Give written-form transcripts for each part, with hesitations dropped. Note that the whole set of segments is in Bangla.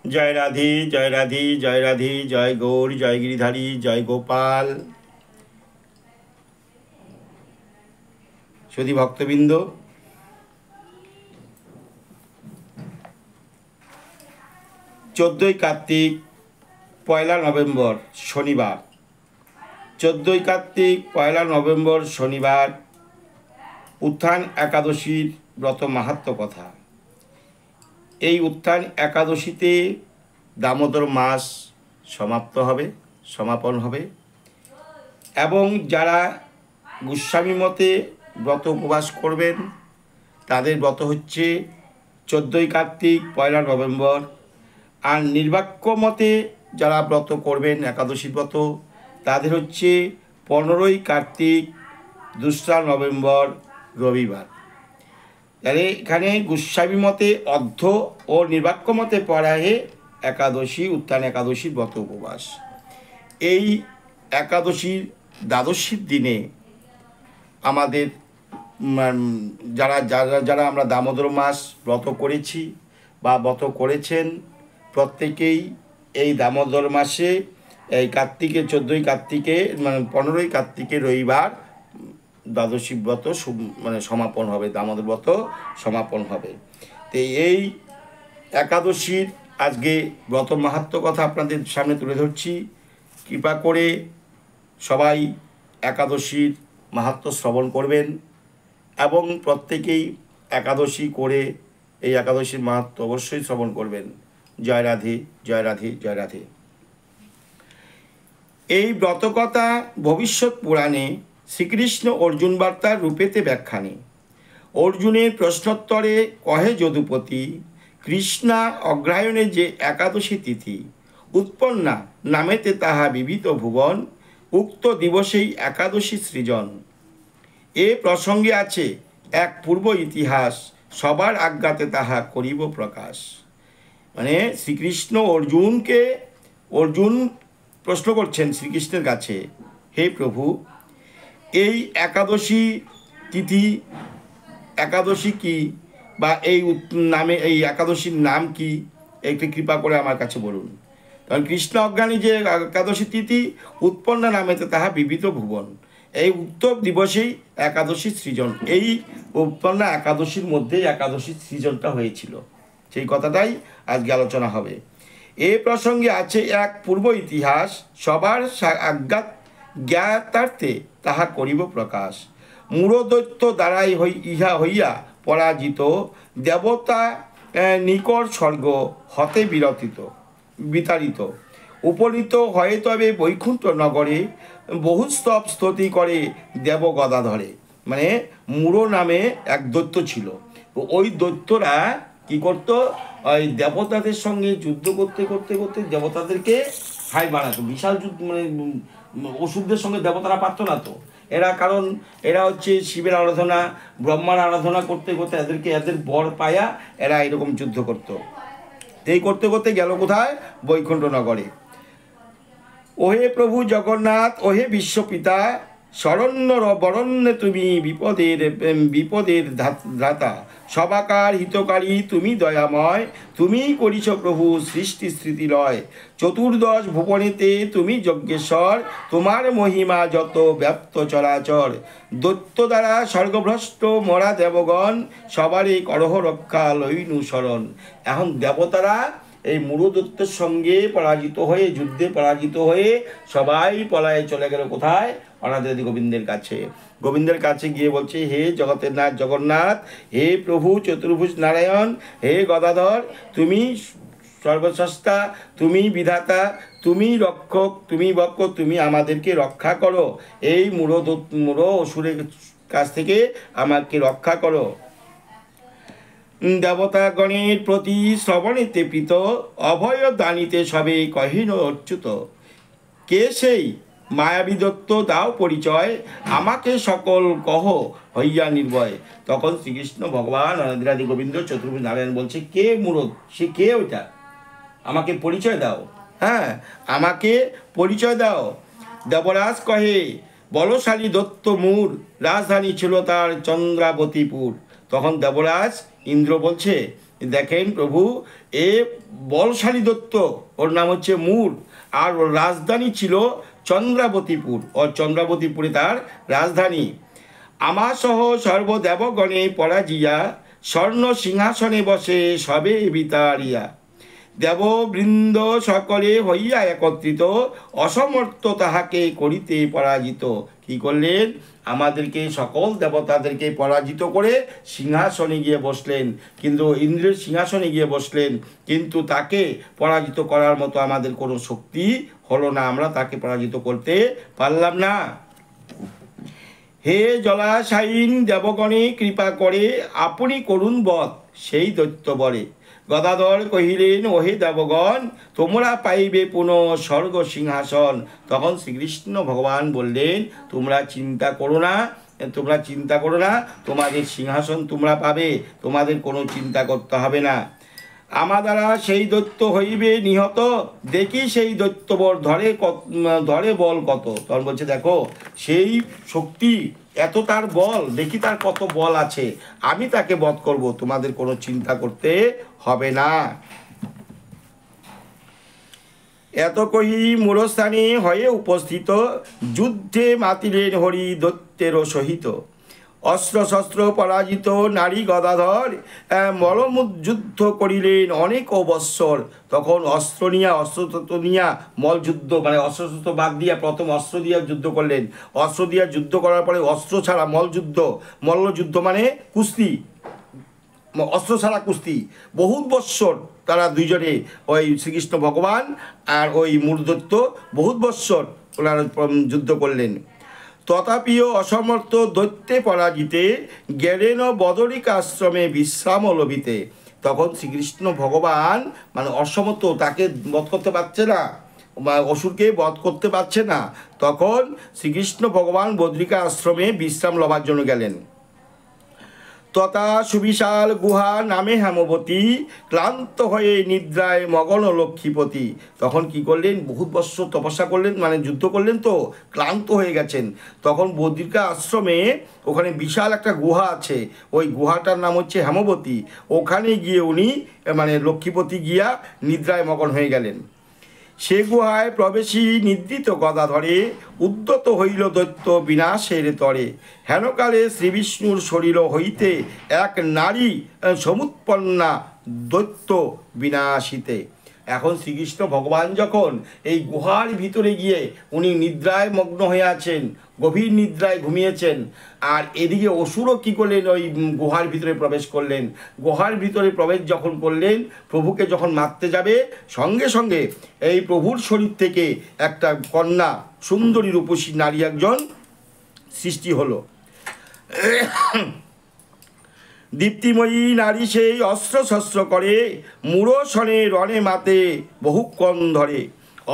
জয় রাধে, জয় রাধে, জয় রাধে, জয় গৌর, জয় গিরিধারী, জয় গোপাল। সুধী ভক্তবৃন্দ, 14ই কার্তিক, 1 নভেম্বর শনিবার। 14ই কার্তিক, 1 নভেম্বর শনিবার উত্থান একাদশীর ব্রত মাহাত্ম্য কথা। এই উত্থান একাদশীতে দামোদর মাস সমাপন হবে এবং যারা গোস্বামী মতে ব্রত উপবাস করবেন তাদের ব্রত হচ্ছে 14ই কার্তিক, 1 নভেম্বর। আর নির্বাক্য মতে যারা ব্রত করবেন একাদশী ব্রত তাদের হচ্ছে 15ই কার্তিক, 2 নভেম্বর রবিবার। তাহলে এখানে গোস্বামী মতে অর্ধ ও নির্বাক্য মতে পড়াহে একাদশী, উত্থান একাদশীর ব্রত উপবাস। এই একাদশীর দ্বাদশীর দিনে আমাদের যারা যারা যারা আমরা দামোদর মাস ব্রত করেছি বা ব্রত করেছেন প্রত্যেকেই এই দামোদর মাসে এই কার্তিকে 14ই কার্তিকে 15ই কার্তিকে রবিবার দ্বাদশী ব্রত সমাপন হবে, দামোদর ব্রত সমাপন হবে। তো এই একাদশীর আজকে ব্রত মাহাত্ম্য কথা আপনাদের সামনে তুলে ধরছি। কৃপা করে সবাই একাদশীর মাহাত্ম্য শ্রবণ করবেন এবং প্রত্যেকেই একাদশী করে এই একাদশীর মাহাত্ম্য অবশ্যই শ্রবণ করবেন। জয় রাধে, জয় রাধে, জয় রাধে। এই ব্রতকথা ভবিষ্যৎ পুরাণে শ্রীকৃষ্ণ অর্জুন বার্তার রূপেতে ব্যাখ্যানে। অর্জুনের প্রশ্নোত্তরে কহে যদুপতি, কৃষ্ণা অগ্রহায়ণে যে একাদশী তিথি উৎপন্না নামেতে তাহা বিবিধ ভুবন, উক্ত দিবসেই একাদশী সৃজন। এ প্রসঙ্গে আছে এক পূর্ব ইতিহাস, সবার আজ্ঞাতে তাহা করিব প্রকাশ। মানে শ্রীকৃষ্ণ অর্জুন প্রশ্ন করছেন শ্রীকৃষ্ণের কাছে, হে প্রভু, এই একাদশী তিথি, একাদশী কি বা এই নামে এই একাদশীর নাম কি, একটু কৃপা করে আমার কাছে বলুন। কারণ কৃষ্ণ অজ্ঞানী যে একাদশী তিথি উৎপন্ন নামেতে তাহা বিবিধ ভুবন, এই উক্ত দিবসেই একাদশী সৃজন। এই উৎপন্ন একাদশীর মধ্যেই একাদশী সৃজনটা হয়েছিল, সেই কথাটাই আজকে আলোচনা হবে। এ প্রসঙ্গে আছে এক পূর্ব ইতিহাস, সবার আজ্ঞা জ্ঞাতার্থে তাহা করিব প্রকাশ। মূঢ়দৈত্য দ্বারাই ইহা হইয়া পরাজিত, দেবতা নিকট স্বর্গ হতে বিতাড়িত। উপনীত হয়ে তবে বৈকুণ্ঠ নগরে, বহুস্তব স্তুতি করে দেব গদাধরে। মানে মূঢ় নামে এক দৈত্য ছিল, ওই দৈত্যরা কি করতো, ওই দেবতাদের সঙ্গে যুদ্ধ করতে করতে করতে দেবতাদেরকে হাই বানাতো। বিশাল যুদ্ধ, মানে অসুরদের সঙ্গে দেবতারা পারতো না তো। কারণ এরা হচ্ছে শিবের আরাধনা, ব্রহ্মার আরাধনা করতে করতে এদের বর পায়া এরা এরকম যুদ্ধ করতো। এই করতে করতে গেল কোথায়, বৈকুণ্ঠ নগরে। ওহে প্রভু জগন্নাথ, ওহে বিশ্বপিতা, শরণ্য বরণ্যে তুমি বিপদের ধাতা, সবাকার হিতকারী তুমি দয়াময়, তুমি করিছ প্রভু সৃষ্টি স্মৃতিলয়। চতুর্দশ ভুবনেতে তুমি যজ্ঞেশ্বর, তোমার মহিমা যত ব্যাপ্ত চরাচর। দৈত্য দ্বারা স্বর্গভ্রষ্ট মরা দেবগণ, সবারই করহ রক্ষা লইনু শরণ। এখন দেবতারা এই মূঢ়দৈত্যের সঙ্গে যুদ্ধে পরাজিত হয়ে সবাই পলায়ে চলে গেল কোথায়, অনাদি গোবিন্দের কাছে। গোবিন্দের কাছে গিয়ে বলছে, হে জগতের নাথ জগন্নাথ, হে প্রভু চতুর্ভুজ নারায়ণ, হে গদাধর, তুমি সর্বস্রষ্টা, তুমি বিধাতা, তুমি রক্ষক, তুমি বক্ষ, তুমি আমাদেরকে রক্ষা করো। এই মূঢ় অসুরের কাছ থেকে আমাকে রক্ষা করো। দেবতাগণের প্রতি শ্রবণেতে প্রীত, অভয় দানিতে সবে কহিন অচ্যুত। কে সেই মায়াবী দত্ত, দাও পরিচয়, আমাকে সকল কহ হইয়া নির্ভয়। তখন শ্রীকৃষ্ণ ভগবান অনাদি গোবিন্দ চতুর্ভুজ নারায়ণ বলছে, কে মূঢ়, সে কে ওইটা, আমাকে পরিচয় দাও, হ্যাঁ আমাকে পরিচয় দাও। দেবরাজ কহে, বলশালী দত্ত মূর, রাজধানী ছিল তার চন্দ্রাবতীপুর। তখন দেবরাজ ইন্দ্র বলছে, দেখেন প্রভু এ বলশালী দৈত্য, ওর নাম হচ্ছে মূর, আর ওর রাজধানী ছিল চন্দ্রাবতীপুর, ও চন্দ্রাবতীপুরে তার রাজধানী। আমাসহ সর্বদেবগণে পরাজিয়া স্বর্ণ সিংহাসনে বসে সবে বিতাড়িয়া। দেববৃন্দ সকলে হইয়া একত্রিত, অসমর্থ তাহাকে করিতে পরাজিত। কি করলেন? আমাদেরকে সকল দেবতাদেরকে পরাজিত করে সিংহাসনে গিয়ে বসলেন, কিন্তু ইন্দ্রের সিংহাসনে গিয়ে বসলেন, কিন্তু তাকে পরাজিত করার মতো আমাদের কোনো শক্তি হলো না, আমরা তাকে পরাজিত করতে পারলাম না। হে জলাশায়ীন দেবগণে কৃপা করে আপনি করুণ বধ সেই দৈত্য বরে। গদাধর কহিলেন, ওহে দেবগণ, তোমরা পাইবে পুনঃ স্বর্গ সিংহাসন। তখন শ্রীকৃষ্ণ ভগবান বললেন, তোমরা চিন্তা করো না, তোমাদের সিংহাসন তোমরা পাবে, তোমাদের কোনো চিন্তা করতে হবে না। আমার দ্বারা সেই দৈত্য হইবে নিহত, দেখি সেই দৈত্যবর ধরে বল কত। তখন বলছে, দেখো সেই শক্তি, এত তার বল, দেখি তার কত বল আছে, আমি তাকে বধ করব, তোমাদের কোনো চিন্তা করতে হবে না। এত কহি মূলস্থানে হয়ে উপস্থিত, যুদ্ধে মাতিলেন হরি দৈত্যেরও সহিত। অস্ত্র শস্ত্র পরাজিত নারী গদাধর মলযুদ্ধ করিলেন অনেক বৎসর। তখন অস্ত্র নিয়া মলযুদ্ধ, মানে অস্ত্রশস্ত্র বাদ দিয়া প্রথম অস্ত্র দিয়া যুদ্ধ করলেন। অস্ত্র দিয়া যুদ্ধ করার পরে অস্ত্র ছাড়া মল্লযুদ্ধ মানে কুস্তি, অস্ত্র ছাড়া কুস্তি বহুত বৎসর তারা দুইজনে, ওই শ্রীকৃষ্ণ ভগবান আর ওই মূলদৈত্য বহুত বৎসর ওনারা যুদ্ধ করলেন। তথাপিও অসমর্থ দৈত্যে পরাজিতে গেলেন বদরিক আশ্রমে বিশ্রাম লভিতে। তখন শ্রীকৃষ্ণ ভগবান মানে অসমর্থ, তাকে বধ করতে পারছে না, অসুরকে বধ করতে পারছে না, তখন শ্রীকৃষ্ণ ভগবান বদরিকা আশ্রমে বিশ্রাম লবার জন্য গেলেন। তথা সুবিশাল গুহা নামে হেমবতী, ক্লান্ত হয়ে নিদ্রায় মগন লক্ষ্মীপতি। তখন কি করলেন? বহুত বৎসর তপস্যা করলেন, মানে যুদ্ধ করলেন, তো ক্লান্ত হয়ে গেছেন। তখন বদ্রিকা আশ্রমে ওখানে বিশাল একটা গুহা আছে, ওই গুহাটার নাম হচ্ছে হেমবতী। ওখানে গিয়ে উনি মানে লক্ষ্মীপতি গিয়া নিদ্রায় মগন হয়ে গেলেন। সে গুহায় প্রবেশী নিদ্রিত গদাধরে উদ্যত হইল দৈত্য বিনাশের তরে। হেনকালে শ্রীবিষ্ণুর শরীর হইতে এক নারী সমুৎপন্না দৈত্য বিনাশিতে। এখন শ্রীকৃষ্ণ ভগবান যখন এই গুহার ভিতরে গিয়ে উনি নিদ্রায় মগ্ন হয়ে আছেন, গভীর নিদ্রায় ঘুমিয়েছেন, আর এদিকে অসুরও কী করলেন? ওই গুহার ভিতরে প্রবেশ করলেন। গুহার ভিতরে প্রবেশ যখন করলেন, প্রভুকে যখন মারতে যাবে, সঙ্গে সঙ্গে এই প্রভুর শরীর থেকে একটা কন্যা, সুন্দরী রূপসী নারী একজন সৃষ্টি হলো। দীপ্তিময়ী নারী সেই অস্ত্র শস্ত্র করে, মূঢ়সনে রণে মাতে বহুক্ষণ ধরে।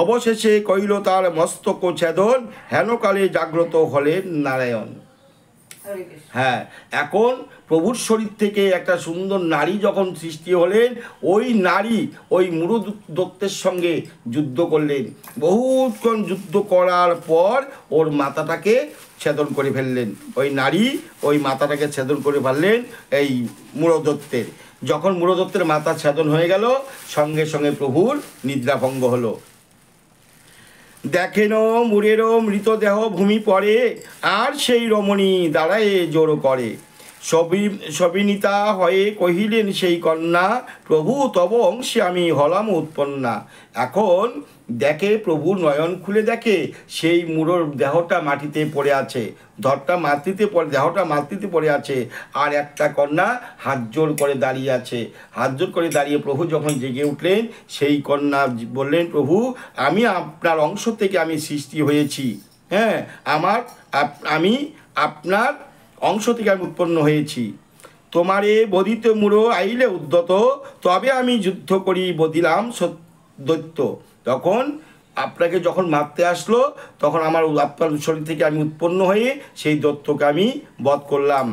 অবশেষে কইল তার মস্তক ছেদন, হেনকালে জাগ্রত হলেন নারায়ণ। হ্যাঁ, এখন প্রভুর শরীর থেকে একটা সুন্দর নারী যখন সৃষ্টি হলেন, ওই নারী ওই মূঢ় দৈত্যের সঙ্গে যুদ্ধ করলেন। বহুক্ষণ যুদ্ধ করার পর ওর মাথাটাকে ছেদন করে ফেললেন। ওই নারী ওই মাথাটাকে ছেদন করে ফেললেন এই মূঢ় দৈত্যের। যখন মূঢ় দৈত্যের মাথা ছেদন হয়ে গেল, সঙ্গে সঙ্গে প্রভুর নিদ্রাভঙ্গ হলো। দেখেন মূঢ়েরও মৃতদেহ ভূমি পড়ে, আর সেই রমণী দাঁড়ায়ে জোর করে। সবিনীতা হয়ে কহিলেন সেই কন্যা, প্রভু তব অংশে আমি হলাম উৎপন্না। এখন দেখে, প্রভু নয়ন খুলে দেখে সেই মূঢ়র দেহটা মাটিতে পড়ে আছে, দেহটা মাটিতে পড়ে আছে, আর একটা কন্যা হাত জোর করে দাঁড়িয়ে আছে। হাত জোর করে দাঁড়িয়ে প্রভু যখন জেগে উঠলেন, সেই কন্যা বললেন, প্রভু আমি আপনার অংশ থেকে আমি সৃষ্টি হয়েছি, হ্যাঁ, আমি আপনার অংশ থেকে আমি উৎপন্ন হয়েছি। তোমারে বদিতে মূঢ় আইলে উদ্যত, তবে আমি যুদ্ধ করি বদিলাম দৈত্য। তখন আপনাকে যখন মারতে আসলো, তখন আপনার শরীর থেকে আমি উৎপন্ন হয়ে সেই দৈত্যকে আমি বধ করলাম।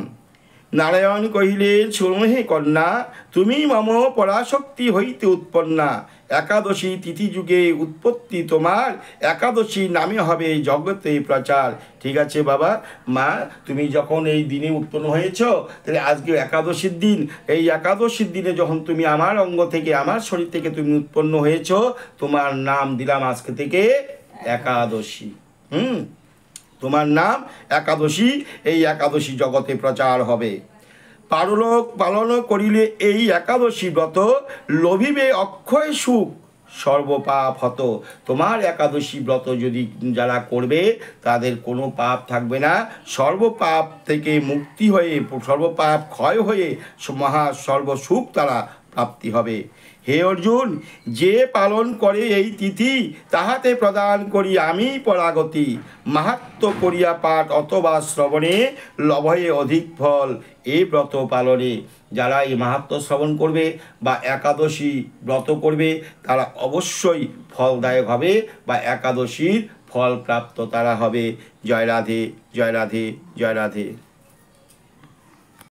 নারায়ণ কহিলেন, শোনো হে কন্যা, তুমি মম পরাশক্তি হইতে উৎপন্না। একাদশী তিথি যুগে উৎপত্তি তোমার, একাদশী নামে হবে জগতে প্রচার। ঠিক আছে বাবা, মা তুমি যখন এই দিনে উৎপন্ন হয়েছ, তাহলে আজকে একাদশীর দিন, এই একাদশীর দিনে যখন তুমি আমার অঙ্গ থেকে, আমার শরীর থেকে তুমি উৎপন্ন হয়েছ, তোমার নাম দিলাম আজকে থেকে একাদশী। তোমার নাম একাদশী, এই একাদশী জগতে প্রচার হবে। পারলোক পালন করিলে এই একাদশী ব্রত, লভিবে অক্ষয় সুখ সর্বপাপ হত। তোমার একাদশী ব্রত যদি যারা করবে, তাদের কোনো পাপ থাকবে না, সর্বপাপ থেকে মুক্তি হয়ে, সর্বপাপ ক্ষয় হয়ে সর্বসুখ তারা প্রাপ্তি হবে। হে অর্জুন, যে পালন করে এই তিথি, তাহাতে প্রদান করি আমি পরাগতি। মাহাত্ম্য করিয়া পাঠ অথবা শ্রবণে, লভয়ে অধিক ফল এই ব্রত পালনে। যারা এই মাহাত্ম্য শ্রবণ করবে বা একাদশী ব্রত করবে, তারা অবশ্যই ফলদায়ক হবে বা একাদশীর ফল প্রাপ্ত তারা হবে। জয় রাধে, জয় রাধে, জয় রাধে।